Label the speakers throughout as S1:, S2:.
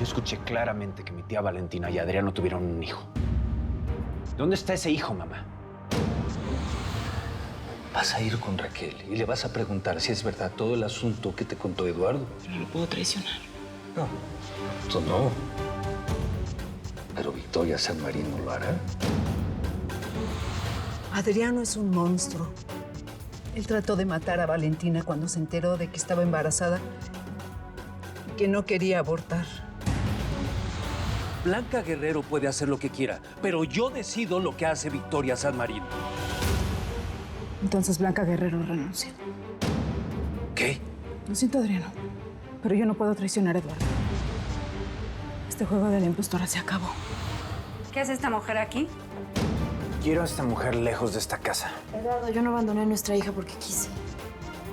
S1: escuché claramente que mi tía Valentina y Adriano tuvieron un hijo. ¿Dónde está ese hijo, mamá?
S2: Vas a ir con Raquel y le vas a preguntar si es verdad todo el asunto que te contó Eduardo.
S3: No lo puedo traicionar.
S2: No, tú no. Pero Victoria San Marino lo hará.
S4: Adriano es un monstruo. Él trató de matar a Valentina cuando se enteró de que estaba embarazada y que no quería abortar.
S5: Blanca Guerrero puede hacer lo que quiera, pero yo decido lo que hace Victoria San Marino.
S3: Entonces Blanca Guerrero renuncia.
S5: ¿Qué?
S3: Lo siento, Adriano, pero yo no puedo traicionar a Eduardo. Este juego de la impostora se acabó.
S6: ¿Qué hace esta mujer aquí?
S1: Quiero a esta mujer lejos de esta casa.
S7: Eduardo, yo no abandoné a nuestra hija porque quise.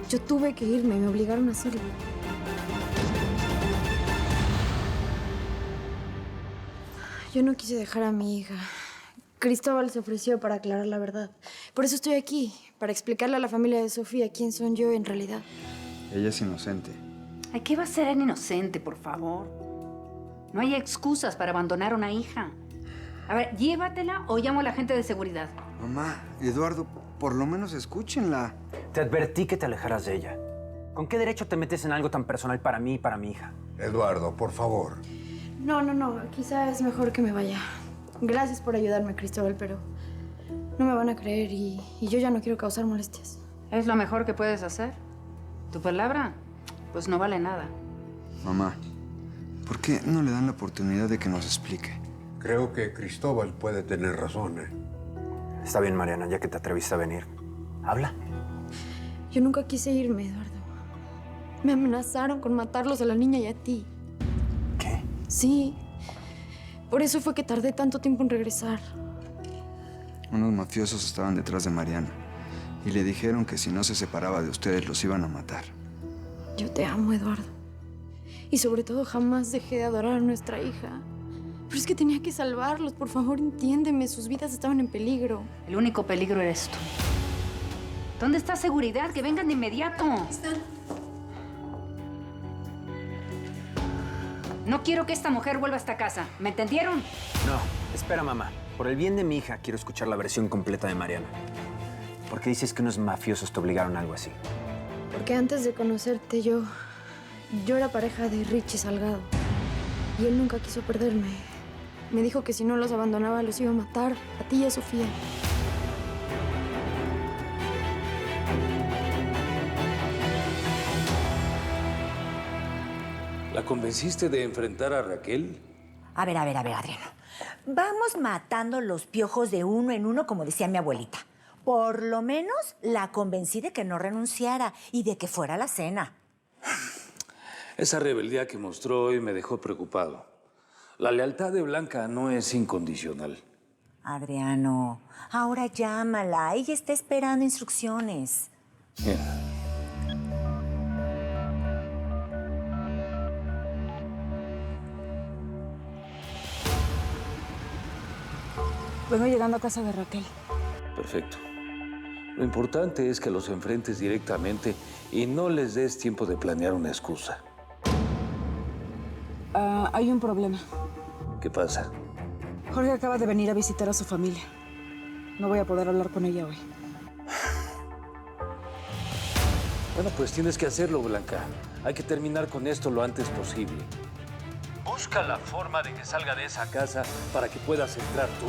S7: Yo tuve que irme y me obligaron a hacerlo. Yo no quise dejar a mi hija. Cristóbal se ofreció para aclarar la verdad. Por eso estoy aquí, para explicarle a la familia de Sofía quién son yo en realidad.
S8: Ella es inocente.
S6: Ay, ¿qué va a ser en inocente, por favor? No hay excusas para abandonar a una hija. A ver, llévatela o llamo a la gente de seguridad.
S8: Mamá, Eduardo, por lo menos escúchenla.
S1: Te advertí que te alejaras de ella. ¿Con qué derecho te metes en algo tan personal para mí y para mi hija?
S9: Eduardo, por favor.
S7: No. Quizá es mejor que me vaya. Gracias por ayudarme, Cristóbal, pero no me van a creer y yo ya no quiero causar molestias.
S6: Es lo mejor que puedes hacer. Tu palabra, pues no vale nada.
S8: Mamá, ¿por qué no le dan la oportunidad de que nos explique?
S9: Creo que Cristóbal puede tener razón, ¿eh?
S1: Está bien, Mariana, ya que te atreviste a venir. Habla.
S7: Yo nunca quise irme, Eduardo. Me amenazaron con matarlos a la niña y a ti.
S1: ¿Qué?
S7: Sí. Por eso fue que tardé tanto tiempo en regresar.
S8: Unos mafiosos estaban detrás de Mariana y le dijeron que si no se separaba de ustedes los iban a matar.
S7: Yo te amo, Eduardo. Y sobre todo jamás dejé de adorar a nuestra hija. Pero es que tenía que salvarlos. Por favor, entiéndeme. Sus vidas estaban en peligro.
S6: El único peligro eres tú. ¿Dónde está seguridad? ¡Que vengan de inmediato! No quiero que esta mujer vuelva a esta casa. ¿Me entendieron?
S1: No, espera, mamá. Por el bien de mi hija, quiero escuchar la versión completa de Mariana. ¿Por qué dices que unos mafiosos te obligaron a algo así?
S7: Porque antes de conocerte, yo era pareja de Richie Salgado. Y él nunca quiso perderme. Me dijo que si no los abandonaba, los iba a matar. A ti y a Sofía.
S2: ¿La convenciste de enfrentar a Raquel?
S10: A ver, Adriano. Vamos matando los piojos de uno en uno, como decía mi abuelita. Por lo menos la convencí de que no renunciara y de que fuera a la cena.
S2: Esa rebeldía que mostró hoy me dejó preocupado. La lealtad de Blanca no es incondicional.
S10: Adriano, ahora llámala. Ella está esperando instrucciones.
S3: Vengo llegando a casa de Raquel.
S2: Perfecto. Lo importante es que los enfrentes directamente y no les des tiempo de planear una excusa.
S3: Hay un problema.
S2: ¿Qué pasa?
S3: Jorge acaba de venir a visitar a su familia. No voy a poder hablar con ella hoy.
S2: Bueno, pues tienes que hacerlo, Blanca. Hay que terminar con esto lo antes posible. Busca la forma de que salga de esa casa para que puedas entrar tú.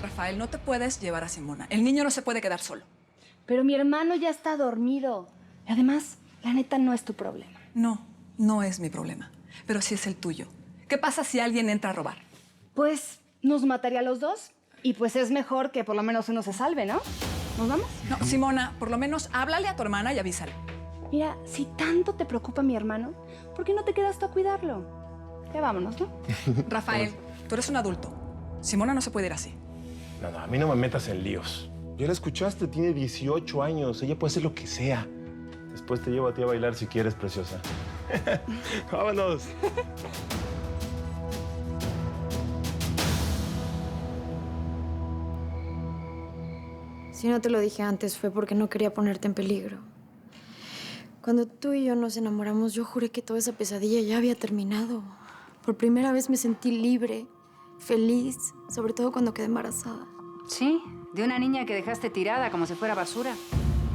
S11: Rafael, no te puedes llevar a Simona. El niño no se puede quedar solo.
S12: Pero mi hermano ya está dormido. Y además, la neta no es tu problema.
S11: No es mi problema. Pero sí es el tuyo. ¿Qué pasa si alguien entra a robar?
S12: Pues nos mataría a los dos. Y pues es mejor que por lo menos uno se salve, ¿no? ¿Nos vamos?
S11: No, Simona, por lo menos háblale a tu hermana y avísale.
S12: Mira, si tanto te preocupa mi hermano, ¿por qué no te quedas tú a cuidarlo? Ya vámonos, ¿no?
S11: Rafael, tú eres un adulto. Simona no se puede ir así.
S13: No, a mí no me metas en líos. Ya la escuchaste, tiene 18 años. Ella puede hacer lo que sea. Después te llevo a ti a bailar si quieres, preciosa. ¡Vámonos!
S7: Si no te lo dije antes fue porque no quería ponerte en peligro. Cuando tú y yo nos enamoramos, yo juré que toda esa pesadilla ya había terminado. Por primera vez me sentí libre, feliz, sobre todo cuando quedé embarazada.
S6: Sí, de una niña que dejaste tirada como si fuera basura.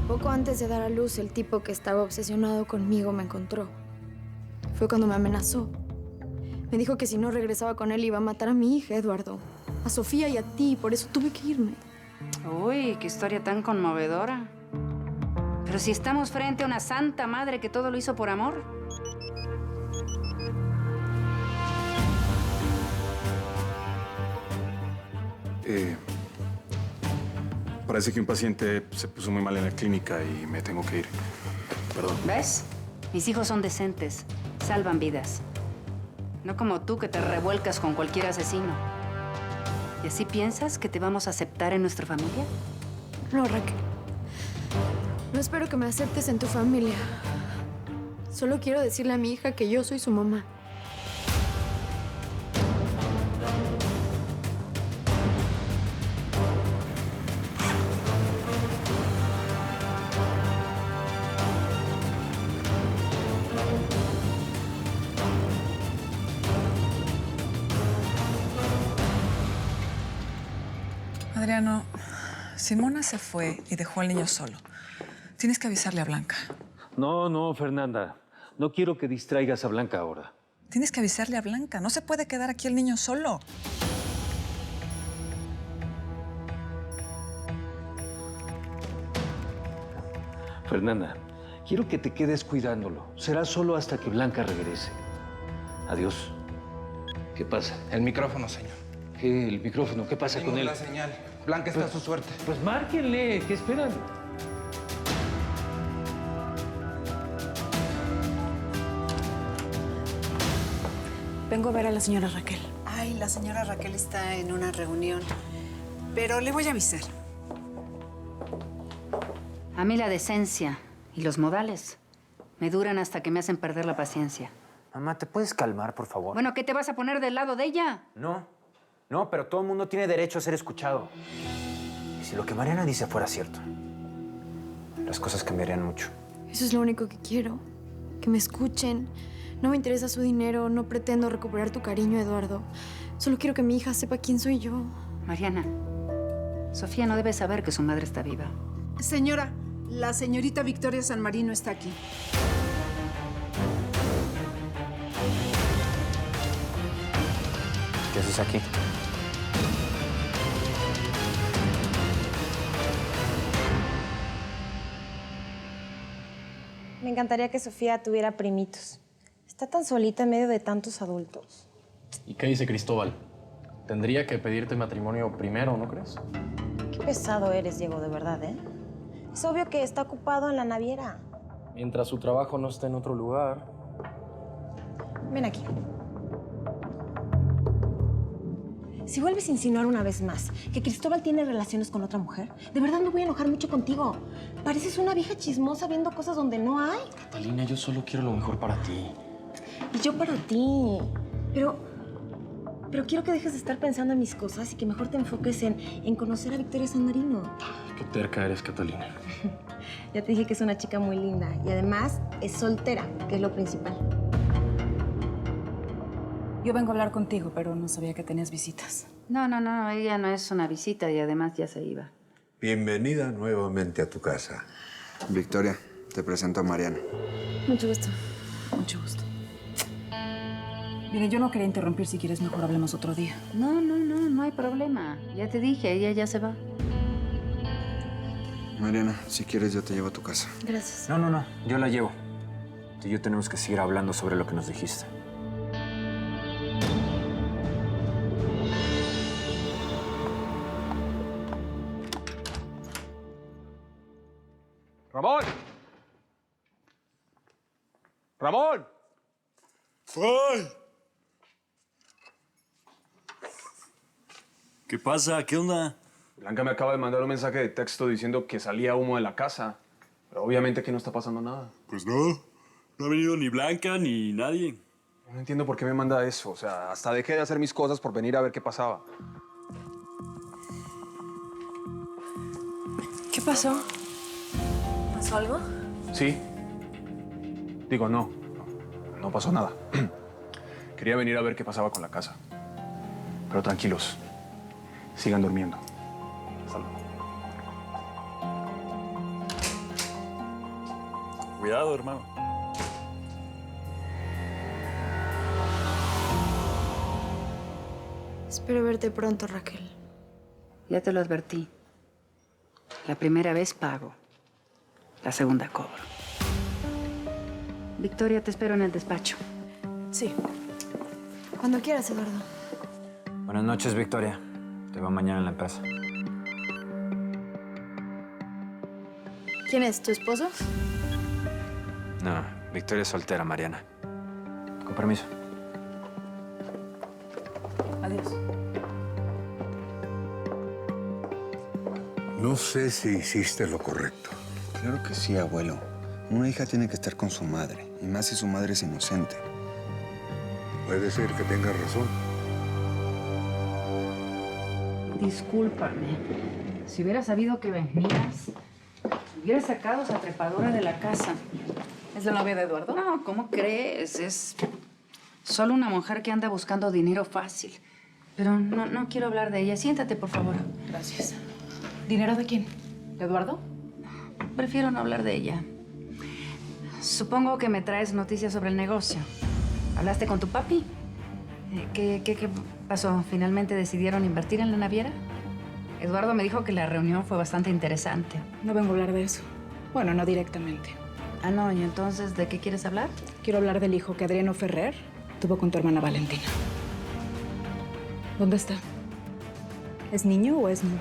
S7: Poco antes de dar a luz, el tipo que estaba obsesionado conmigo me encontró. Fue cuando me amenazó. Me dijo que si no regresaba con él iba a matar a mi hija, Eduardo. A Sofía y a ti, por eso tuve que irme.
S6: Uy, qué historia tan conmovedora. Pero si estamos frente a una santa madre que todo lo hizo por amor.
S13: Parece que un paciente se puso muy mal en la clínica y me tengo que ir. Perdón.
S6: ¿Ves? Mis hijos son decentes, salvan vidas. No como tú que te revuelcas con cualquier asesino. ¿Y así piensas que te vamos a aceptar en nuestra familia?
S7: No, Raquel. No espero que me aceptes en tu familia. Solo quiero decirle a mi hija que yo soy su mamá.
S11: Adriano, Simona se fue y dejó al niño solo. Tienes que avisarle a Blanca.
S2: No, Fernanda. No quiero que distraigas a Blanca ahora.
S11: Tienes que avisarle a Blanca. No se puede quedar aquí el niño solo.
S2: Fernanda, quiero que te quedes cuidándolo. Será solo hasta que Blanca regrese. Adiós. ¿Qué pasa?
S14: El micrófono, señor.
S2: ¿Qué? ¿El micrófono? ¿Qué pasa con él?
S14: La señal. Blanca está a su suerte.
S2: Pues márquenle. ¿Qué esperan?
S3: Vengo a ver a la señora Raquel.
S4: Ay, la señora Raquel está en una reunión. Pero le voy a avisar.
S6: A mí la decencia y los modales me duran hasta que me hacen perder la paciencia.
S1: Mamá, ¿te puedes calmar, por favor?
S6: Bueno, ¿qué te vas a poner del lado de ella?
S1: No, pero todo el mundo tiene derecho a ser escuchado. Y si lo que Mariana dice fuera cierto, las cosas cambiarían mucho.
S7: Eso es lo único que quiero. Que me escuchen. No me interesa su dinero. No pretendo recuperar tu cariño, Eduardo. Solo quiero que mi hija sepa quién soy yo.
S6: Mariana, Sofía no debe saber que su madre está viva.
S4: Señora, la señorita Victoria San Marino está aquí.
S1: ¿Qué haces aquí?
S15: Me encantaría que Sofía tuviera primitos. Está tan solita en medio de tantos adultos.
S16: ¿Y qué dice Cristóbal? Tendría que pedirte matrimonio primero, ¿no crees?
S15: Qué pesado eres, Diego, de verdad, ¿eh? Es obvio que está ocupado en la naviera.
S16: Mientras su trabajo no esté en otro lugar.
S15: Ven aquí. Si vuelves a insinuar una vez más que Cristóbal tiene relaciones con otra mujer, de verdad me voy a enojar mucho contigo. Pareces una vieja chismosa viendo cosas donde no hay.
S16: Catalina, yo solo quiero lo mejor para ti.
S15: Y yo para ti. Pero quiero que dejes de estar pensando en mis cosas y que mejor te enfoques en conocer a Victoria San Marino.
S16: Qué terca eres, Catalina.
S15: Ya te dije que es una chica muy linda y además es soltera, que es lo principal.
S3: Yo vengo a hablar contigo, pero no sabía que tenías visitas.
S6: No, ella no es una visita y además ya se iba.
S9: Bienvenida nuevamente a tu casa.
S8: Victoria, te presento a Mariana.
S7: Mucho gusto.
S3: Mucho gusto. Mire, yo no quería interrumpir. Si quieres, mejor hablemos otro día.
S6: No hay problema. Ya te dije, ella ya se va.
S8: Mariana, si quieres yo te llevo a tu casa.
S7: Gracias.
S1: No, yo la llevo. Tú y yo tenemos que seguir hablando sobre lo que nos dijiste.
S13: ¡Ramón! ¡Ramón!
S17: ¡Ay! ¿Qué pasa? ¿Qué onda?
S13: Blanca me acaba de mandar un mensaje de texto diciendo que salía humo de la casa. Pero obviamente que no está pasando nada.
S17: Pues no. No ha venido ni Blanca ni nadie.
S13: No entiendo por qué me manda eso. O sea, hasta dejé de hacer mis cosas por venir a ver qué pasaba.
S11: ¿Qué pasó? ¿Pasó algo?
S13: Sí.
S18: Digo, no pasó nada. Quería venir a ver qué pasaba con la casa. Pero tranquilos, sigan durmiendo. Hasta luego.
S17: Cuidado, hermano.
S7: Espero verte pronto, Raquel.
S6: Ya te lo advertí. La primera vez pago. La segunda cobro. Victoria, te espero en el despacho.
S7: Sí. Cuando quieras, Eduardo.
S1: Buenas noches, Victoria. Te veo mañana en la empresa.
S7: ¿Quién es? ¿Tu esposo?
S1: No, Victoria es soltera, Mariana. Con permiso.
S3: Adiós.
S9: No sé si hiciste lo correcto.
S8: Claro que sí, abuelo. Una hija tiene que estar con su madre, y más si su madre es inocente.
S9: Puede ser que tengas razón.
S6: Discúlpame. Si hubiera sabido que venías, hubiera sacado esa trepadora de la casa.
S3: ¿Es la novia de Eduardo?
S6: No, ¿cómo crees? Es solo una mujer que anda buscando dinero fácil. Pero no quiero hablar de ella. Siéntate, por favor.
S3: Gracias. ¿Dinero de quién? ¿De Eduardo?
S6: Prefiero no hablar de ella. Supongo que me traes noticias sobre el negocio. ¿Hablaste con tu papi? ¿Qué pasó? ¿Finalmente decidieron invertir en la naviera? Eduardo me dijo que la reunión fue bastante interesante.
S3: No vengo a hablar de eso. Bueno, no directamente.
S6: Ah, no. ¿Y entonces de qué quieres hablar?
S3: Quiero hablar del hijo que Adriano Ferrer tuvo con tu hermana Valentina. ¿Dónde está? ¿Es niño o es niña?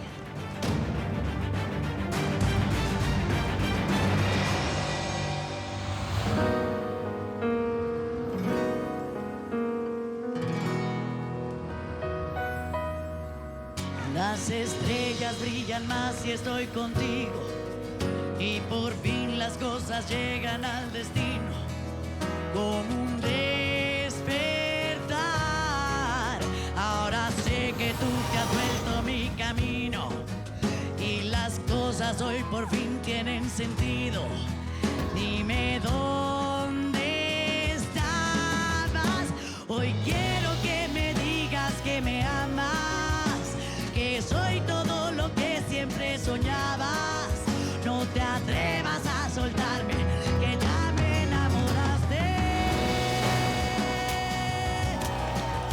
S19: Las estrellas brillan más si estoy contigo y por fin las cosas llegan al destino con un despertar. Ahora sé que tú te has vuelto mi camino y las cosas hoy por fin tienen sentido. Dime dónde estabas. Hoy quiero que me digas que me amas, que soy todo lo que siempre soñabas. No te atrevas a soltarme, que ya me enamoraste.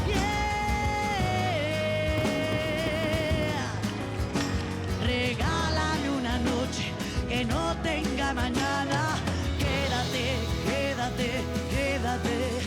S19: Yeah. Regálame una noche que no tenga mañana. Quédate, quédate, quédate.